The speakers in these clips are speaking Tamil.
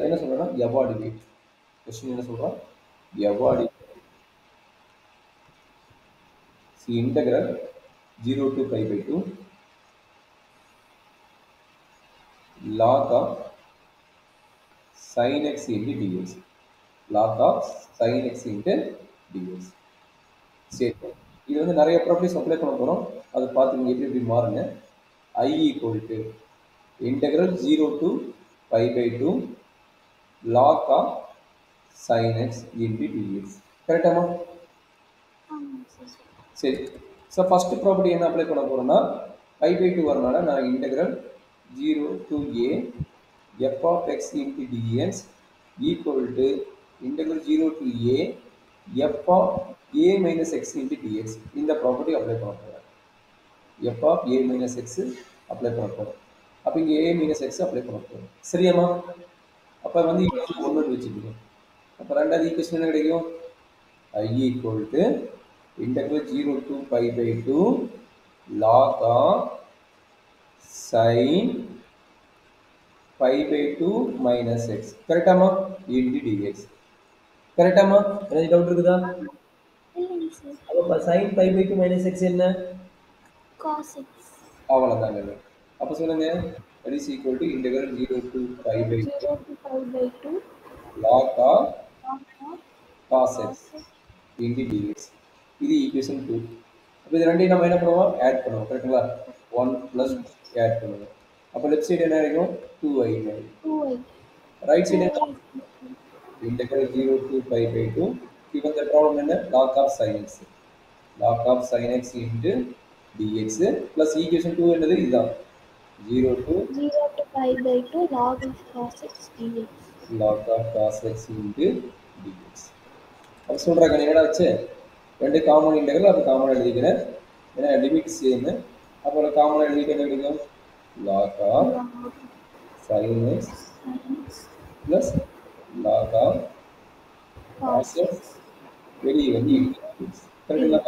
என்ன சொல்றேன்னா எவாலுவேட். கொஸ்டின் என்ன சொல்றோம்? Evaluate C integral 0 to pi by 2 log of sin x into dx. Log of sin x into dx. சரி, இது வந்து நிறைய ப்ராப்பர்ட்டிஸ் அப்ளை பண்ண போகிறோம். அது பார்த்துங்க எப்படி எப்படி மாறுங்க. I equal to integral 0 to pi by 2 log of sin x into dx. கரெக்டாமா? சரி, ஸோ ஃபஸ்ட்டு ப்ராப்பர்ட்டி என்ன அப்ளை பண்ண போகிறோம்னா பை பை 2 வரனால நான் integral 0 to a f of x into dx equal to integral 0 to a f of a minus x into dx. இந்த ப்ராப்பர்ட்டி அப்ளை பண்ண போகிறேன். f of a minus x apply பண்ண போகிறோம். அப்போ இங்கே a minus x அப்ளை பண்ண போகிறோம். சரியாமா? அப்போ வந்து ஈக்குவேஷன் 1 வச்சுக்கணும். அப்போ ரெண்டாவது ஈக்குவேஷன் என்ன கிடைக்கும்? I equal to integral 0 to pi by 2 log of sin pi by 2 minus x. கரெக்டாமா? into dx. கரெக்டாமா? ஏதாவது டவுட் இருக்குதா? அப்போ sin pi by 2 minus x என்ன? cos x. அவ்வளோதாங்க. அப்போ சொல்லுங்க, that is equal to integral 0 to pi by 2 log of cos x into dx. இது ஈக்குவேஷன் 2. அப்போ இது ரெண்டையும் நம்ம என்ன பண்ணுவோம்? ஆட் பண்ணுவோம். கரெக்டுங்களா? 1 ப்ளஸ் ஆட் பண்ணுவோம். அப்போ லெஃப்ட் சைடு என்ன இருக்கும்? 2i. Right side integral 0 to pi by 2 given the problem என்ன? log of sin x. log of sin x into dx plus equation 2 என்னது? இதுதான் 0 to pi by 2 log of cos x dx. log of cos x into dx. அப்போ சொல்கிறாங்க என்னடா வச்சு ரெண்டு காமன் இன்டெக்ரல், அப்போ காமன் எழுதிக்கிறேன். ஏன்னா லிமிட் சேம். அப்போ காமன் எழுதிட்டு என்ன கிடைக்கும்? log of sin x plus log of cos x வெளியே வந்து கரெக்டுங்களா?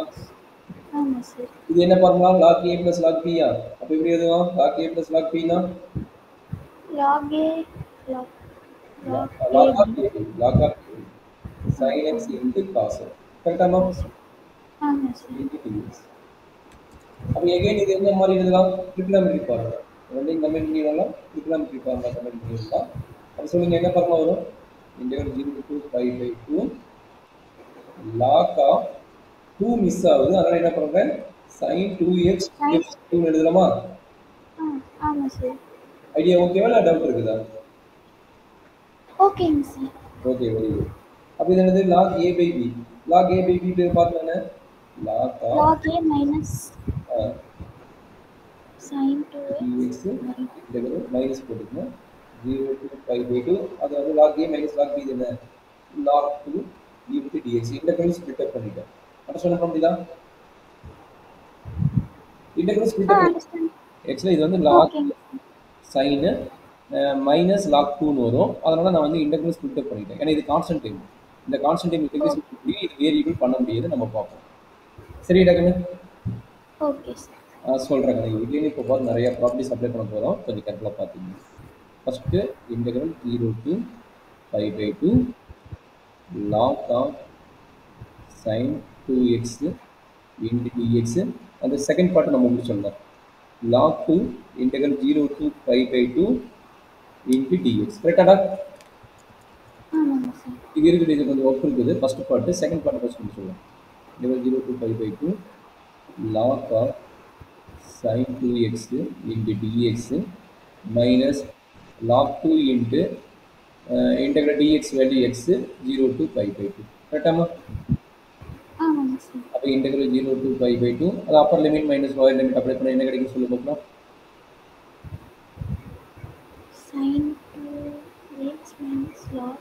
இது என்ன பண்ணலாம்? log a plus log b. அப்போ எப்படி எழுதுவோம்? log a plus log b னா log a log of sin x into cos x. கரெக்டாமா? அப்போ எகைன் இது என்ன மாதிரி எழுதலாம்? Trigonometry formula. ரெண்டையும் கம்பைன் பண்ணிடலாம். ட்ரிக்னாமெட்ரி ஃபார்முலா கம்பைன் பண்ணிடலாம். அப்போ சொல்லுங்க என்ன ஃபார்முலா வரும்? integral 0 to pi by 2 log of 2 miss ஆகுது, அதனால என்ன பண்றேன்? sin 2x 2 எழுதலாமா? ஆமா சார். ஐடியா ஓகேவா இல்ல டவுட் இருக்குதா? ஓகேங்க சார். Okay, very good. அப்போ இது என்னது? log a by b. log a by b பார்த்தா என்ன? log a minus sin 2x integral minus போட்டுக்கணும் 0 to pi by 2. அது வந்து log a minus log b என்ன? log 2 into dx. Integral split அப் பண்ணிட்டேன். அப்ப சொல்ல முடியுதா? இன்டெக்ரல் ஸ்ப்ளிட் அப் ஆக்சுவலா இது வந்து log sin மைனஸ் log 2 னு வரும். அதனால நான் வந்து இன்டெக்ரல் ஸ்ப்ளிட் அப் பண்ணிட்டேன். ஏன்னா இது கான்ஸ்டன்ட் டைம். இந்த கான்ஸ்டன்ட் டைம் இன்டெகிரேஷன் பண்ணி இது வேரியபிள் பண்ண முடியாது, நம்ம பார்ப்போம். சரிடா கண்ணு? Okay sir. சொல்கிறேங்க. இதுலேயும் இப்போ பார்த்து நிறைய ப்ராப்பர்ட்டிஸ் அப்ளை பண்ண போகிறோம். கொஞ்சம் கேர்ஃபுல்லாக பார்த்துங்க. First integral 0 to pi by 2 log of sin 2x into dx. அந்த செகண்ட் பார்ட் நம்ம முடிச்சோம்ல, log 2 integral 0 to pi by 2 into dx. கரெக்டாடா? இது இருக்குது, இது கொஞ்சம் ஒர்க் இருக்குது. First part, second part first முடிச்சுடலாம். integral 0 to pi by 2 log of sin 2x into dx minus log 2 into integral dx value x 0 to pi by 2. கரெக்டாமா? அப்போ integral 0 to pi by 2 அது upper limit minus lower limit apply பண்ண என்ன கிடைக்கும் சொல்லு பார்க்கலாம். sin 2x minus log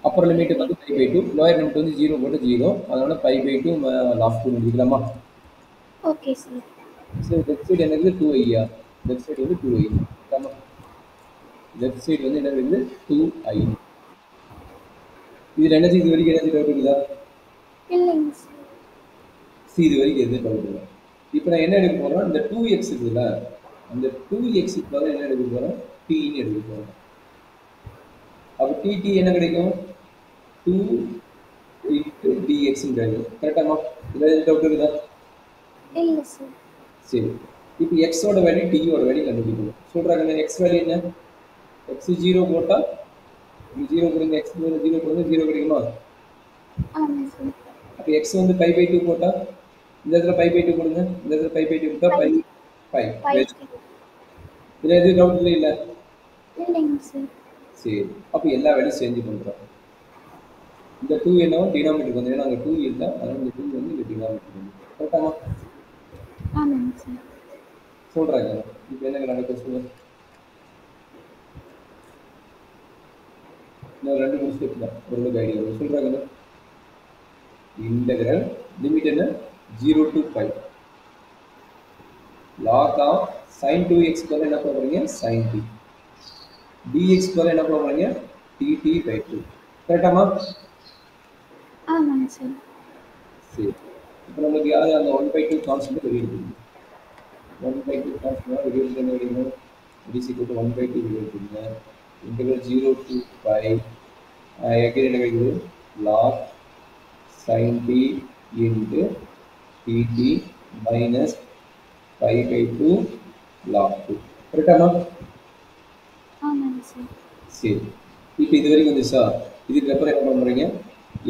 upper limit வந்து pi by 2, லோயர் லிமிட் வந்து 0 போட்டு 0, அதனால pi by 2 log 2 எழுதிக்கலாமா? Okay sir. சரி, லெஃப்ட் சைடு என்ன இருக்குது? 2i. லெஃப்ட் சைடு வந்து 2i. ஆமா, லெஃப்ட் சைடு வந்து என்ன இருக்குது? 2i. இது எனர்ஜி இது வரைக்கும் எனர்ஜி டவுட் இருக்குதா? இல்லைங்க சார். இது வரைக்கும் எது டவுட் இல்லை. இப்போ நான் என்ன எடுக்க போறேன்னா இந்த 2x இருக்குல்ல, அந்த 2x பதிலா என்ன எடுக்க போறோம்? t ன்னு எடுக்க போறோம். அப்ப dt என்ன கிடைக்கும்? 2 into dx ன்னு கிடைக்கும். கரெக்டாமா? இதுல எந்த டவுட் இருக்குதா? இல்ல சார். சரி. இப்போ x ஓட வேல்யூ t ஓட வேல்யூ கண்டுபிடிக்கணும். சொல்றாங்க x வேல்யூ என்ன? x 0 போட்டா 0 கொடுங்க, x 0 கொடுங்க, 0 கிடைக்குமா? ஆமா சார். அப்ப x வந்து pi by 2 போட்டா இந்த இடத்துல pi by 2 கொடுங்க, இந்த இடத்துல pi by 2 போட்டா pi. இதுல எது டவுட் இல்ல? இல்லைங்க சார். சரி. அப்ப எல்லா வேலையும் செஞ்சு பண்றோம். இந்த 2 என்னவோ டினாமினேட்டர் வந்து ஏன்னா அங்க 2 இல்ல, அதனால இந்த 2 வந்து இந்த டினாமினேட்டர் வந்து. கரெக்டாமா? ஆமாங்க சார். சொல்றாங்க. இப்போ என்ன நடக்குது சொல்லுங்க. நான் 2 ஸ்டெப் தான் ஒரு ஐடியா சொல்றாங்க. integral limit என்ன 0 to pi log of sin 2x பதிலா என்ன போடுறீங்க sin t dx பதிலா என்ன போடுறீங்க dt by 2 கரெக்டாமா? ஆமாங்க சார். சரி. இப்போ நமக்கு யாரு அந்த 1/2 கான்ஸ்டன்ட் வெளிய எடுக்கணும். 1/2 கான்ஸ்டன்ட் வெளிய எடுக்கணும் அப்படினா d = 1/2 வெளிய எடுக்கணும். integral 0 to pi again என்ன கிடைக்குது log sin t into dt minus pi by 2 log 2 கரெக்டாமா? ஆமாங்க சார். சரி. இப்போ இது வரைக்கும் வந்துச்சா? இதுக்கு அப்புறம் என்ன பண்றீங்க?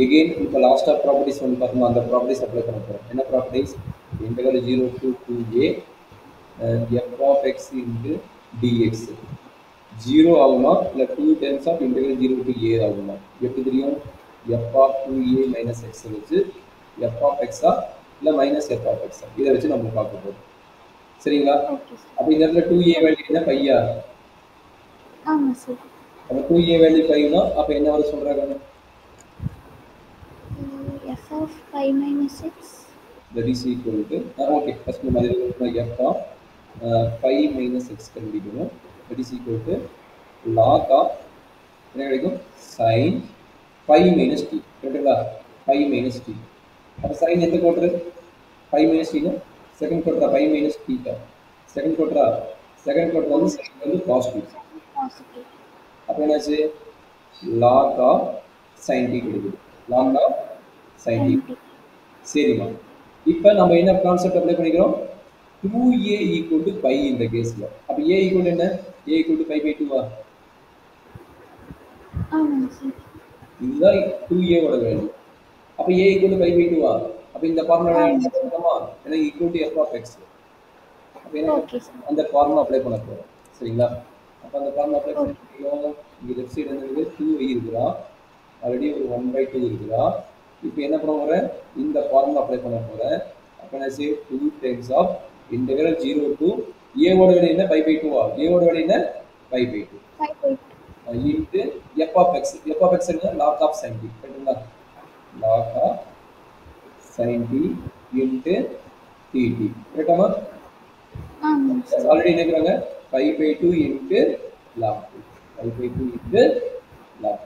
again இப்போ லாஸ்ட் ஆஃப் ப்ராப்பர்ட்டிஸ் வந்து பார்த்தோம், அந்த ப்ராப்பர்ட்டிஸ் அப்ளை பண்ண போறோம். என்ன properties? integral 0 to 2a f of x into dx 0 ஆகுமா இல்ல 2 times of integral 0 to a ஆகுமா? எப்படி தெரியும்? f of 2a minus x வச்சு f of x இல்ல minus f of x இதை வச்சு நம்ம பார்க்க போறோம். சரிங்களா? அப்ப இந்த இடத்துல 2a வேல்யூ என்ன பையா? ஆமா சார். அப்ப 2a வேல்யூ பைனா அப்ப என்ன வர சொல்றாங்க? f of pi minus x that is equal to okay first நம்ம அதுல f of pi minus x கண்டுபிடிக்கணும். that is equal to log of என்ன கிடைக்கும் sin pi minus t கரெக்ட்டா? pi minus t அப்ப sin எந்த குவாட்ரர்? pi minus t னா second குவாட்ரர் pi minus theta second குவாட்ரர் வந்து sin வந்து பாசிட்டிவ். அப்ப என்னாச்சு log of sin t கிடைக்குது. log of sin t சரிமா. இப்போ நம்ம என்ன கான்செப்ட் அப்ளை பண்ணிக்கிறோம்? 2a equal to pi இந்த கேஸ்ல. அப்ப a equal என்ன? a equal to pi by 2 ஆ? ஆமாங்க சார். இதுதான் 2a ஓட வேல்யூ. அப்ப a equal to pi by 2 ஆ? அப்ப இந்த ஃபார்முலா என்னமா? ஏன்னா equal to f of x. அப்ப என்ன அந்த ஃபார்முலா அப்ளை பண்ண போறோம். சரிங்களா? அப்ப அந்த ஃபார்முலா அப்ளை பண்ணிட்டோம். இங்க லெஃப்ட் சைடு வந்து 2i இருக்குதா? ஆல்ரெடி ஒரு 1/2 இருக்குதா? இப்போ என்ன பண்ண போறேன்? இந்த ஃபார்முலா அப்ளை பண்ண போறேன். அப்ப நான் சே 2 times of integral 0 to a ஓட வேல்யூ என்ன pi by 2 ஆ? a ஓட வேல்யூ என்ன pi by 2 into f of x. f of x என்ன log of sin t கரெக்ட்டா? log of sin t into dt கரெக்ட்டா? ஆமா சார். ஆல்ரெடி என்னங்கறாங்க pi by 2 into log 2 pi by 2 into log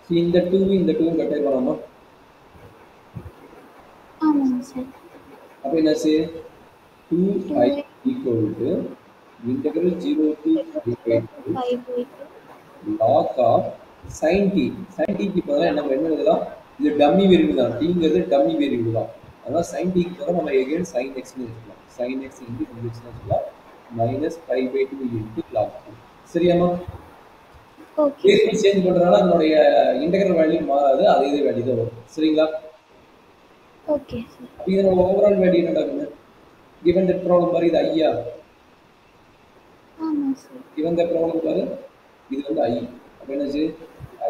2 இந்த 2 கட் ஆயிடுவாமா? ஆமாங்க சார். அப்ப என்ன செய்ய 2i equal to integral 0 to pi by 2 log of sin t. sin t க்கு பதிலா நம்ம என்ன எழுதலாம்? இது டம்மி வேரியபிள் தான். t ங்கிறது டம்மி வேரியபிள் தான். அதனால sin t க்கு பதிலா நம்ம again sin x ன்னு எழுதலாம். sin x into dx ன்னு சொல்லலாம். minus pi by 2 into log 2. சரியாமா? ஓகே. வேரியபிள் சேஞ்ச் பண்றதால அதனுடைய இன்டெகிரல் வேல்யூ மாறாது. அதே வேல்யூ தான் வரும். சரிங்களா? Okay sir. அப்ப இதோட ஓவரால் வேல்யூ என்னடா இருக்கு? given that problem பாரு இது i ஆ? ஆமா சார். given that problem பாரு இது வந்து i. அப்ப என்னது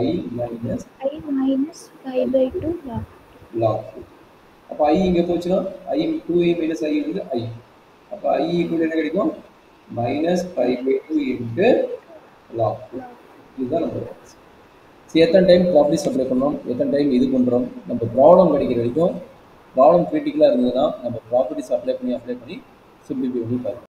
i minus pi by 2 log 2. அப்ப i இங்க போச்சுனா i 2i minus i வந்து i. அப்ப i ஈக்குவல் என்ன கிடைக்கும்? minus pi by 2 into log 2. இதுதான் நம்ம எத்தனை டைம் ப்ராப்பர்ட்டிஸ் அப்ளை பண்ணோம், எத்தனை டைம் இது பண்ணுறோம், நம்ம ப்ராப்ளம் கிடைக்கிற வரைக்கும் ப்ராப்ளம் கிரிட்டிக்கலாக இருந்ததுன்னா நம்ம ப்ராப்பர்ட்டிஸ் அப்ளை பண்ணி சிம்பிளிஃபை பண்ணி பார்க்கணும்.